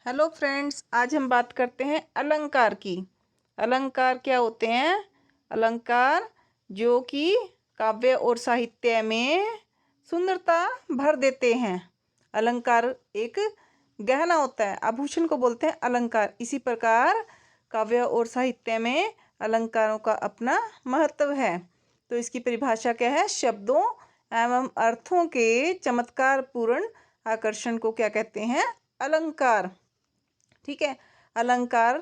Hello friends, आज हम बात करते हैं अलंकार की। अलंकार क्या होते हैं? अलंकार जो कि काव्य और साहित्य में सुंदरता भर देते हैं। अलंकार एक गहना होता है, आभूषण को बोलते हैं अलंकार। इसी प्रकार काव्य और साहित्य में अलंकारों का अपना महत्व है। तो इसकी परिभाषा क्या है? शब्दों एवं अर्थों के चमत्कार पूर्ण आकर्षण को क्या कहते हैं? अलंकार। ठीक है। अलंकार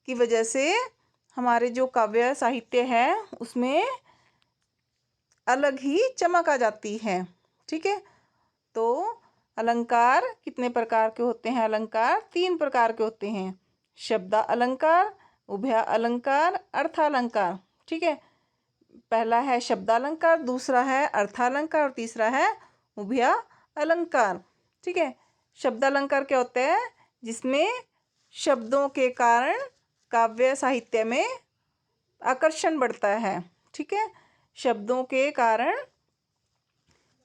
की वजह से हमारे जो काव्य साहित्य है उसमें अलग ही चमक आ जाती है। ठीक है। तो अलंकार कितने प्रकार के होते हैं? अलंकार 3 प्रकार के होते हैं। शब्द अलंकार, उभय अलंकार, अर्थालंकार। ठीक है। पहला है शब्दालंकार, दूसरा है अर्थालंकार और तीसरा है उभय अलंकार। ठीक है। शब्दालंकार क्या होता है? जिसमें शब्दों के कारण काव्य साहित्य में आकर्षण बढ़ता है। ठीक है। शब्दों के कारण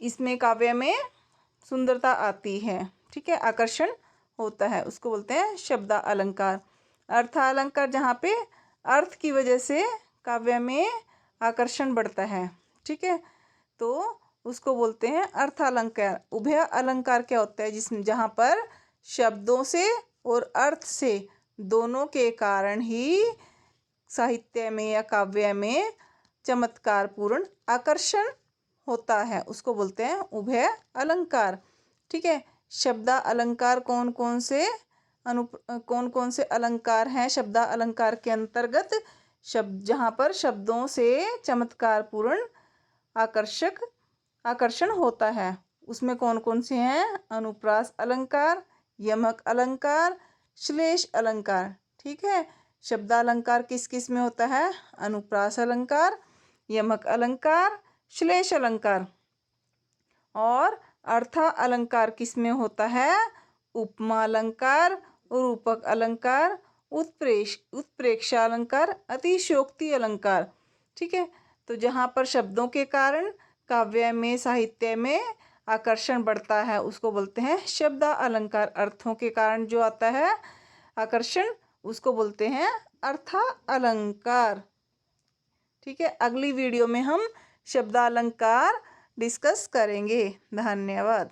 इसमें काव्य में सुंदरता आती है। ठीक है। आकर्षण होता है, उसको बोलते हैं शब्द अलंकार। अर्थालंकार जहाँ पे अर्थ की वजह से काव्य में आकर्षण बढ़ता है। ठीक है। तो उसको बोलते हैं अर्थालंकार। उभय अलंकार क्या होता है? जहाँ पर शब्दों से और अर्थ से दोनों के कारण ही साहित्य में या काव्य में चमत्कारपूर्ण आकर्षण होता है, उसको बोलते हैं उभय अलंकार। ठीक है। शब्द अलंकार कौन कौन से अलंकार हैं? शब्द अलंकार के अंतर्गत जहाँ पर शब्दों से चमत्कारपूर्ण आकर्षण होता है, उसमें कौन कौन से हैं? अनुप्रास अलंकार, यमक अलंकार, श्लेष अलंकार। ठीक है। शब्द अलंकार किस किस में होता है? अनुप्रास अलंकार, यमक अलंकार, श्लेष अलंकार। और अर्थ अलंकार किस में होता है? उपमा अलंकार, रूपक अलंकार, उत्प्रेक्षा अलंकार, अतिशयोक्ति अलंकार। ठीक है। तो जहाँ पर शब्दों के कारण काव्य में साहित्य में आकर्षण बढ़ता है उसको बोलते हैं शब्द अलंकार। अर्थों के कारण जो आता है आकर्षण उसको बोलते हैं अर्थ अलंकार। ठीक है। अगली वीडियो में हम शब्द अलंकार डिस्कस करेंगे। धन्यवाद।